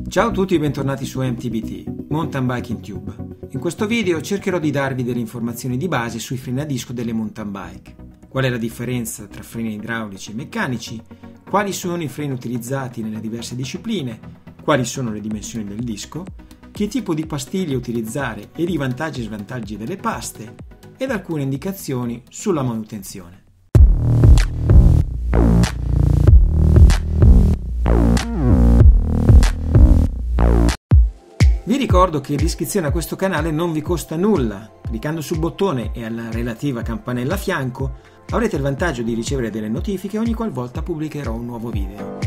Ciao a tutti e bentornati su MTBT, Mountain Biking Tube. In questo video cercherò di darvi delle informazioni di base sui freni a disco delle mountain bike. Qual è la differenza tra freni idraulici e meccanici, quali sono i freni utilizzati nelle diverse discipline, quali sono le dimensioni del disco, che tipo di pastiglie utilizzare ed i vantaggi e svantaggi delle paste ed alcune indicazioni sulla manutenzione. Vi ricordo che l'iscrizione a questo canale non vi costa nulla. Cliccando sul bottone e alla relativa campanella a fianco avrete il vantaggio di ricevere delle notifiche ogni qualvolta pubblicherò un nuovo video.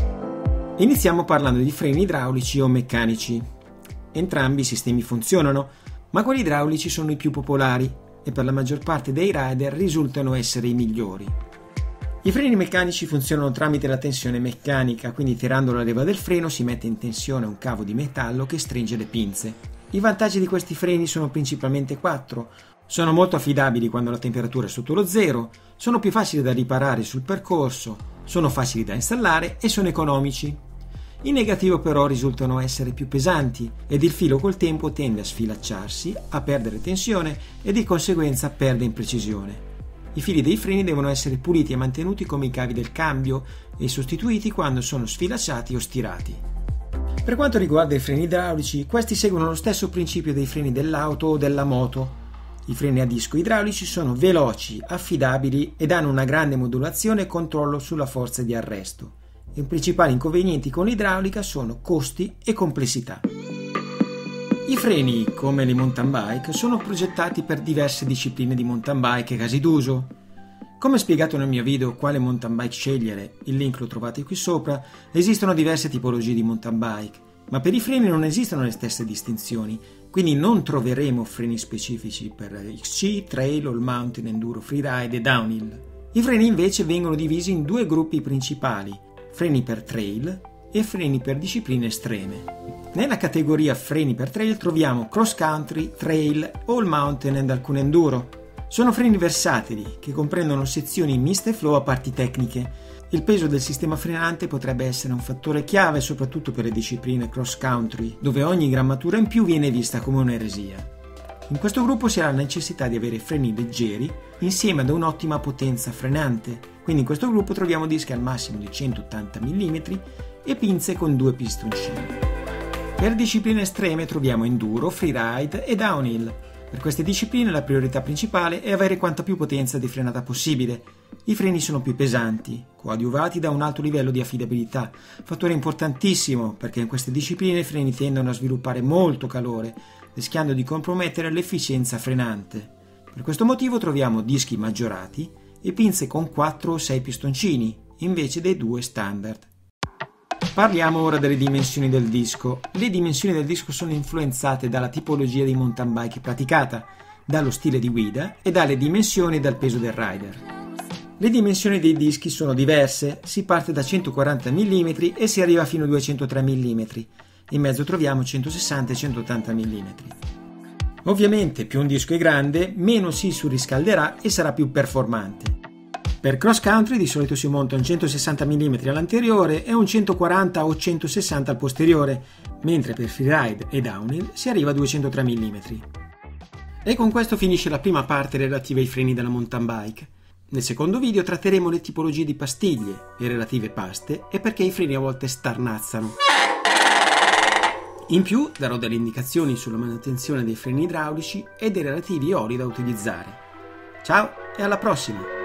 Iniziamo parlando di freni idraulici o meccanici. Entrambi i sistemi funzionano, ma quelli idraulici sono i più popolari e per la maggior parte dei rider risultano essere i migliori. I freni meccanici funzionano tramite la tensione meccanica, quindi tirando la leva del freno si mette in tensione un cavo di metallo che stringe le pinze. I vantaggi di questi freni sono principalmente 4. Sono molto affidabili quando la temperatura è sotto lo zero, sono più facili da riparare sul percorso, sono facili da installare e sono economici. In negativo però risultano essere più pesanti ed il filo col tempo tende a sfilacciarsi, a perdere tensione e di conseguenza perde in precisione. I fili dei freni devono essere puliti e mantenuti come i cavi del cambio e sostituiti quando sono sfilacciati o stirati. Per quanto riguarda i freni idraulici, questi seguono lo stesso principio dei freni dell'auto o della moto. I freni a disco idraulici sono veloci, affidabili ed hanno una grande modulazione e controllo sulla forza di arresto. I principali inconvenienti con l'idraulica sono costi e complessità. I freni, come le mountain bike, sono progettati per diverse discipline di mountain bike e casi d'uso. Come spiegato nel mio video quale mountain bike scegliere, il link lo trovate qui sopra, esistono diverse tipologie di mountain bike, ma per i freni non esistono le stesse distinzioni, quindi non troveremo freni specifici per XC, Trail, All Mountain, Enduro, Freeride e Downhill. I freni invece vengono divisi in due gruppi principali, freni per trail e freni per discipline estreme. Nella categoria freni per trail troviamo cross country, trail, all mountain ed alcune enduro. Sono freni versatili che comprendono sezioni miste flow a parti tecniche. Il peso del sistema frenante potrebbe essere un fattore chiave soprattutto per le discipline cross country, dove ogni grammatura in più viene vista come un'eresia. In questo gruppo si ha la necessità di avere freni leggeri insieme ad un'ottima potenza frenante, quindi in questo gruppo troviamo dischi al massimo di 180 mm e pinze con 2 pistoncini. Per discipline estreme troviamo enduro, freeride e downhill. Per queste discipline la priorità principale è avere quanta più potenza di frenata possibile. I freni sono più pesanti, coadiuvati da un alto livello di affidabilità, fattore importantissimo perché in queste discipline i freni tendono a sviluppare molto calore, rischiando di compromettere l'efficienza frenante. Per questo motivo troviamo dischi maggiorati e pinze con 4 o 6 pistoncini, invece dei 2 standard. Parliamo ora delle dimensioni del disco. Le dimensioni del disco sono influenzate dalla tipologia di mountain bike praticata, dallo stile di guida e dalle dimensioni e dal peso del rider. Le dimensioni dei dischi sono diverse, si parte da 140 mm e si arriva fino a 203 mm. In mezzo troviamo 160 e 180 mm. Ovviamente più un disco è grande, meno si surriscalderà e sarà più performante. Per cross country di solito si monta un 160 mm all'anteriore e un 140 o 160 al posteriore, mentre per freeride e downhill si arriva a 203 mm. E con questo finisce la prima parte relativa ai freni della mountain bike. Nel secondo video tratteremo le tipologie di pastiglie, le relative paste e perché i freni a volte starnazzano. In più darò delle indicazioni sulla manutenzione dei freni idraulici e dei relativi oli da utilizzare. Ciao e alla prossima!